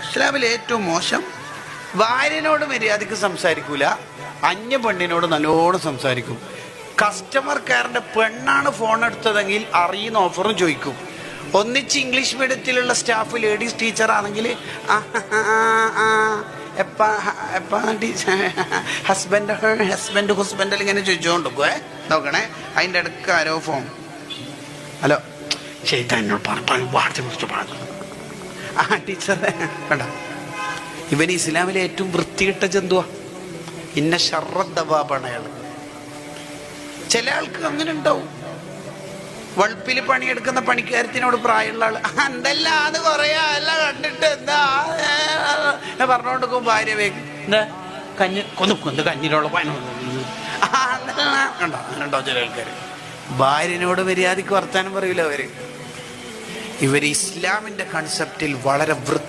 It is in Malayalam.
ഇസ്ലാമിൽ ഏറ്റവും മോശം ഭാര്യനോട് മര്യാദക്ക് സംസാരിക്കൂല, അന്യ പെണ്ണിനോട് നല്ലോണം സംസാരിക്കും. കസ്റ്റമർ കെയറിന്റെ പെണ്ണാണ് ഫോൺ എടുത്തതെങ്കിൽ അറിയുന്ന ഓഫറും ചോദിക്കും. ഒന്നിച്ച് ഇംഗ്ലീഷ് മീഡിയത്തിലുള്ള സ്റ്റാഫ് ലേഡീസ് ടീച്ചർ ആണെങ്കിൽ ഹസ്ബൻഡ് ഇങ്ങനെ ചോദിച്ചോണ്ടിരിക്കുവേ. നോക്കണേ, അതിൻ്റെ ഇടയ്ക്ക് ആരോ ഫോൺ, ഹലോ എന്നോട് പറഞ്ഞു ടീച്ചറെ കണ്ട. ഇവൻ ഇസ്ലാമിലെ ഏറ്റവും വൃത്തികെട്ട ജന്തുവാ. ഇന്ന ഷർറദ്ദവാബാണ് അയാൾ. ചില ആൾക്ക് അങ്ങനെ ഉണ്ടാവും. വൾപ്പിൽ പണിയെടുക്കുന്ന പണിക്കാരത്തിനോട് പ്രായമുള്ള ആള് എന്തെല്ലാം അത് കുറയാ എല്ലാം കണ്ടിട്ട് എന്താ പറഞ്ഞോണ്ടിരിക്കും. ഭാര്യ വേഗം എന്താ കൊന്നു കഞ്ഞിലുള്ള പനോ കണ്ടോ. അങ്ങനെയുണ്ടോ ചില ആൾക്കാർ. ഭാര്യനോട് മര്യാദക്ക് വർത്താനം പറയൂല അവര്. ഇവർ ഇസ്ലാമിന്റെ കൺസെപ്റ്റിൽ വളരെ